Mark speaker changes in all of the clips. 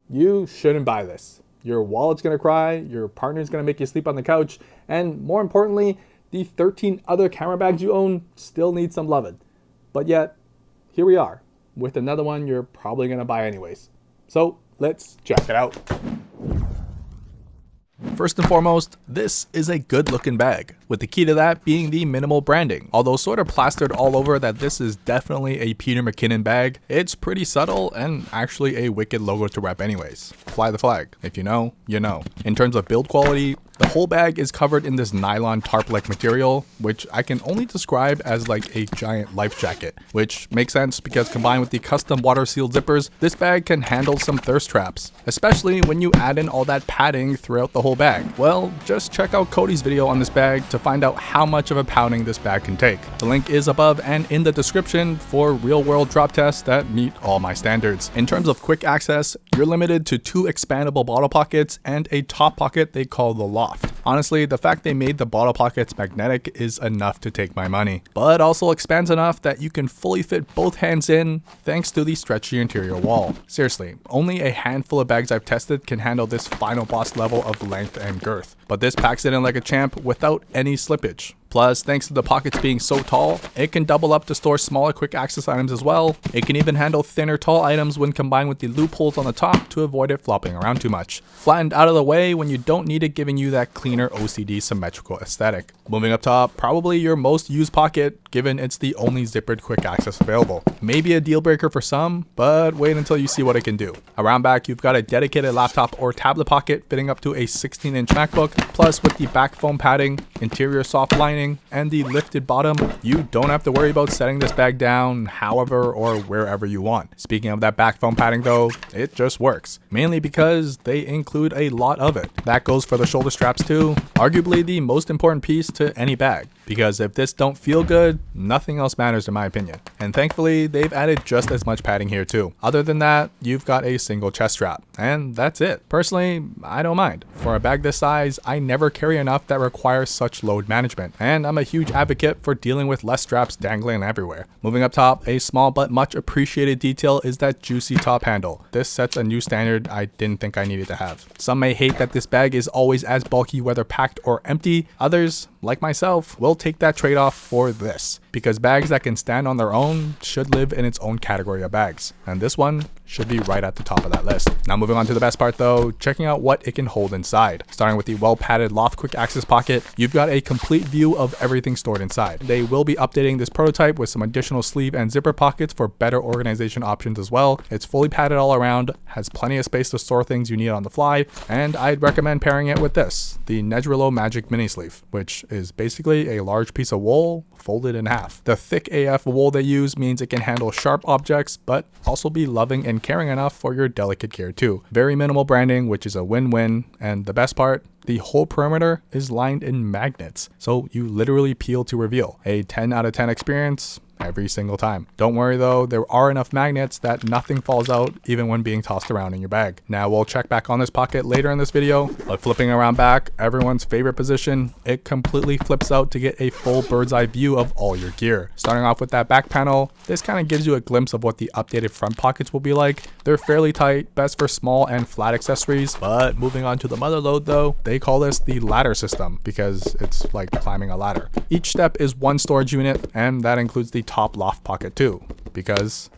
Speaker 1: you shouldn't buy this. Your wallet's gonna cry, your partner's gonna make you sleep on the couch, and more importantly, the 13 other camera bags you own still need some loving. But yet, here we are, with another one you're probably gonna buy anyways. So let's check it out.
Speaker 2: First and foremost, this is a good looking bag, with the key to that being the minimal branding. Although sort of plastered all over that this is definitely a Peter McKinnon bag, it's pretty subtle and actually a wicked logo to rep anyways. Fly the flag. If you know, you know. In terms of build quality, the whole bag is covered in this nylon tarp-like material, which I can only describe as like a giant life jacket, which makes sense because combined with the custom water-sealed zippers, this bag can handle some thirst traps, especially when you add in all that padding throughout the whole bag. Well, just check out Cody's video on this bag to find out how much of a pounding this bag can take. The link is above and in the description for real-world drop tests that meet all my standards. In terms of quick access, you're limited to 2 expandable bottle pockets and a top pocket they call the loft. Honestly, the fact they made the bottle pockets magnetic is enough to take my money, but also expands enough that you can fully fit both hands in thanks to the stretchy interior wall. Seriously, only a handful of bags I've tested can handle this final boss level of length and girth, but this packs it in like a champ without any slippage. Plus, thanks to the pockets being so tall, it can double up to store smaller quick access items as well. It can even handle thinner tall items when combined with the loopholes on the top to avoid it flopping around too much. Flattened out of the way when you don't need it, giving you that cleaner OCD symmetrical aesthetic. Moving up top, probably your most used pocket, given it's the only zippered quick access available. Maybe a deal breaker for some, but wait until you see what it can do. Around back, you've got a dedicated laptop or tablet pocket fitting up to a 16-inch MacBook, plus with the back foam padding, interior soft lining, and the lifted bottom, you don't have to worry about setting this bag down however or wherever you want. Speaking of that back foam padding though, it just works, mainly because they include a lot of it. That goes for the shoulder straps too, arguably the most important piece to any bag, because if this don't feel good, nothing else matters in my opinion. And thankfully, they've added just as much padding here too. Other than that, you've got a single chest strap, and that's it. Personally, I don't mind. For a bag this size, I never carry enough that requires such load management, and I'm a huge advocate for dealing with less straps dangling everywhere. Moving up top, a small but much appreciated detail is that juicy top handle. This sets a new standard I didn't think I needed to have. Some may hate that this bag is always as bulky whether packed or empty. Others, like myself, will take that trade-off for this, because bags that can stand on their own should live in its own category of bags, and this one should be right at the top of that list. Now moving on to the best part though, checking out what it can hold inside. Starting with the well-padded loft quick access pocket, you've got a complete view of everything stored inside. They will be updating this prototype with some additional sleeve and zipper pockets for better organization options as well. It's fully padded all around, has plenty of space to store things you need on the fly, and I'd recommend pairing it with this, the Nedrelow Magic Mini Sleeve, which is basically a large piece of wool folded in half. The thick AF wool they use means it can handle sharp objects, but also be loving and caring enough for your delicate gear too. Very minimal branding, which is a win-win, and the best part, the whole perimeter is lined in magnets, so you literally peel to reveal. A 10 out of 10 experience every single time. Don't worry though, there are enough magnets that nothing falls out even when being tossed around in your bag. Now we'll check back on this pocket later in this video, but flipping around back, everyone's favorite position, it completely flips out to get a full bird's eye view of all your gear. Starting off with that back panel, this kind of gives you a glimpse of what the updated front pockets will be like. They're fairly tight, best for small and flat accessories, but moving on to the mother load though, they call this the ladder system because it's like climbing a ladder. Each step is one storage unit, and that includes the top loft pocket too, because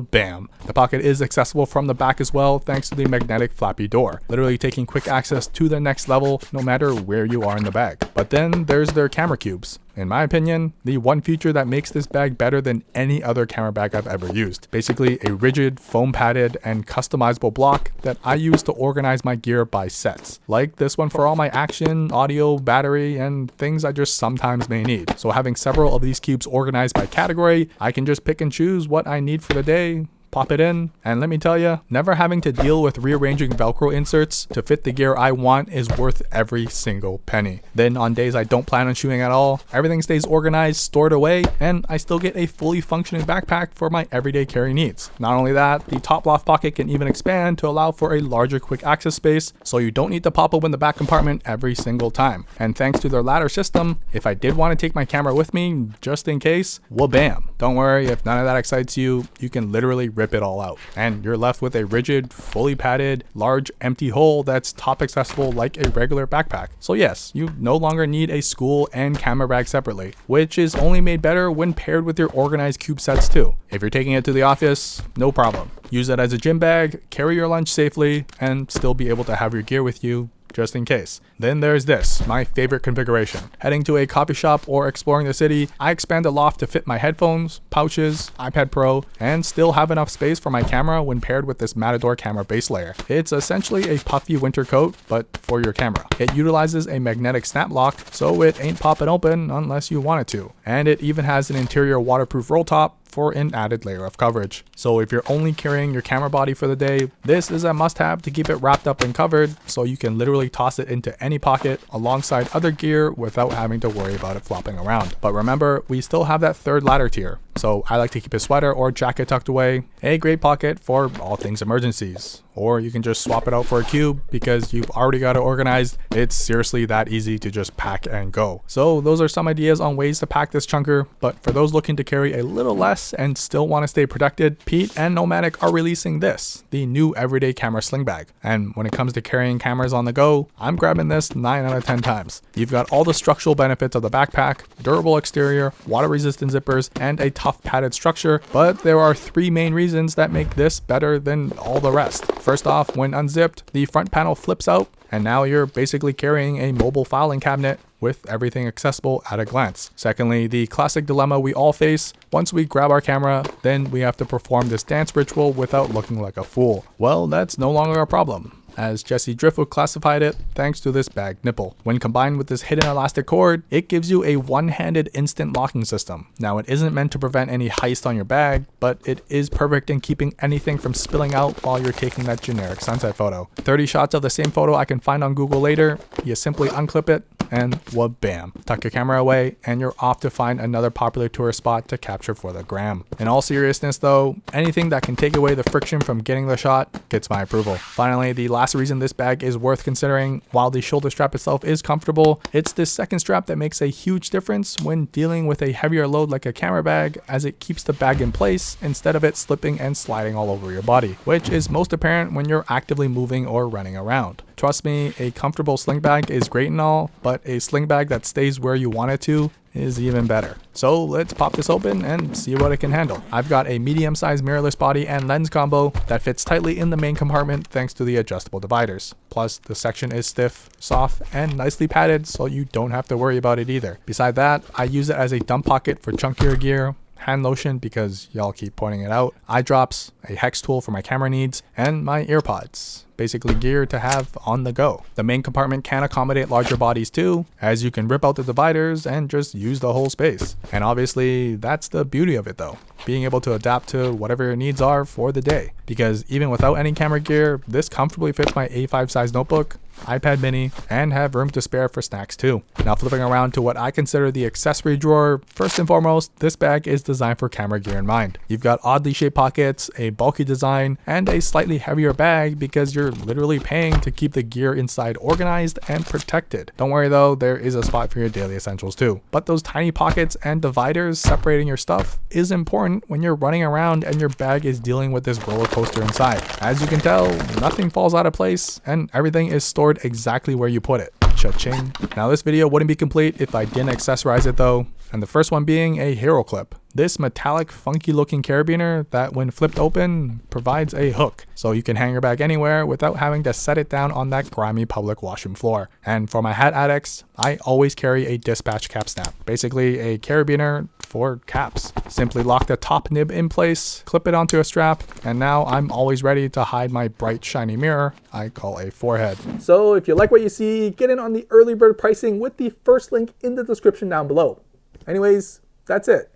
Speaker 2: bam. The pocket is accessible from the back as well thanks to the magnetic flappy door, literally taking quick access to the next level no matter where you are in the bag. But then there's their camera cubes. In my opinion, the one feature that makes this bag better than any other camera bag I've ever used. Basically a rigid, foam padded, and customizable block that I use to organize my gear by sets. Like this one for all my action, audio, battery, and things I just sometimes may need. So having several of these cubes organized by category, I can just pick and choose what I need for the day, pop it in, and let me tell you, never having to deal with rearranging Velcro inserts to fit the gear I want is worth every single penny. Then on days I don't plan on shooting at all, everything stays organized, stored away, and I still get a fully functioning backpack for my everyday carry needs. Not only that, the top loft pocket can even expand to allow for a larger quick access space, so you don't need to pop open the back compartment every single time. And thanks to their ladder system, if I did want to take my camera with me, just in case, bam. Don't worry, if none of that excites you, you can literally rip it all out. And you're left with a rigid, fully padded, large, empty hole that's top accessible like a regular backpack. So yes, you no longer need a school and camera bag separately, which is only made better when paired with your organized cube sets too. If you're taking it to the office, no problem. Use it as a gym bag, carry your lunch safely, and still be able to have your gear with you just in case. Then there's this, my favorite configuration. Heading to a coffee shop or exploring the city, I expand the loft to fit my headphones, pouches, iPad Pro, and still have enough space for my camera when paired with this Matador camera base layer. It's essentially a puffy winter coat, but for your camera. It utilizes a magnetic snap lock, so it ain't popping open unless you want it to. And it even has an interior waterproof roll top for an added layer of coverage. So if you're only carrying your camera body for the day, this is a must-have to keep it wrapped up and covered, so you can literally toss it into any pocket alongside other gear without having to worry about it flopping around. But remember, we still have that third ladder tier. So I like to keep a sweater or jacket tucked away, a great pocket for all things emergencies. Or you can just swap it out for a cube because you've already got it organized. It's seriously that easy to just pack and go. So those are some ideas on ways to pack this chunker, but for those looking to carry a little less and still want to stay protected, Pete and Nomatic are releasing this, the new everyday camera sling bag. And when it comes to carrying cameras on the go, I'm grabbing this 9 out of 10 times. You've got all the structural benefits of the backpack, durable exterior, water resistant zippers, and a tough padded structure, but there are 3 main reasons that make this better than all the rest. First off, when unzipped, the front panel flips out, and now you're basically carrying a mobile filing cabinet with everything accessible at a glance. Secondly, the classic dilemma we all face: once we grab our camera, then we have to perform this dance ritual without looking like a fool. Well, that's no longer a problem, as Jesse Driftwood classified it, thanks to this bag nipple. When combined with this hidden elastic cord, it gives you a one-handed instant locking system. Now, it isn't meant to prevent any heist on your bag, but it is perfect in keeping anything from spilling out while you're taking that generic sunset photo. 30 shots of the same photo I can find on Google later, you simply unclip it, and bam, tuck your camera away, and you're off to find another popular tourist spot to capture for the gram. In all seriousness though, anything that can take away the friction from getting the shot gets my approval. Finally, the last reason this bag is worth considering, while the shoulder strap itself is comfortable, it's this second strap that makes a huge difference when dealing with a heavier load like a camera bag, as it keeps the bag in place instead of it slipping and sliding all over your body, which is most apparent when you're actively moving or running around. Trust me, a comfortable sling bag is great and all, but a sling bag that stays where you want it to is even better. So let's pop this open and see what it can handle. I've got a medium-sized mirrorless body and lens combo that fits tightly in the main compartment thanks to the adjustable dividers. Plus, the section is stiff, soft, and nicely padded, so you don't have to worry about it either. Beside that, I use it as a dump pocket for chunkier gear, hand lotion because y'all keep pointing it out, eye drops, a hex tool for my camera needs, and my earpods. Basically gear to have on the go. The main compartment can accommodate larger bodies too, as you can rip out the dividers and just use the whole space. And obviously that's the beauty of it though, being able to adapt to whatever your needs are for the day. Because even without any camera gear, this comfortably fits my A5 size notebook, iPad mini, and have room to spare for snacks too. Now flipping around to what I consider the accessory drawer, first and foremost, this bag is designed for camera gear in mind. You've got oddly shaped pockets, a bulky design, and a slightly heavier bag because you're literally paying to keep the gear inside organized and protected. Don't worry though, there is a spot for your daily essentials too. But those tiny pockets and dividers separating your stuff is important when you're running around and your bag is dealing with this roller coaster inside. As you can tell, nothing falls out of place and everything is stored exactly where you put it. Cha-ching. Now this video wouldn't be complete if I didn't accessorize it though, and the first one being a Heroclip. This metallic funky looking carabiner that when flipped open provides a hook, so you can hang your bag anywhere without having to set it down on that grimy public washroom floor. And for my hat addicts, I always carry a DSPTCH CapSnap, basically a carabiner for caps. Simply lock the top nib in place, clip it onto a strap, and now I'm always ready to hide my bright shiny mirror I call a forehead.
Speaker 1: So if you like what you see, get in on the early bird pricing with the first link in the description down below. Anyways, that's it.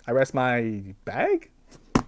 Speaker 1: I rest my bag?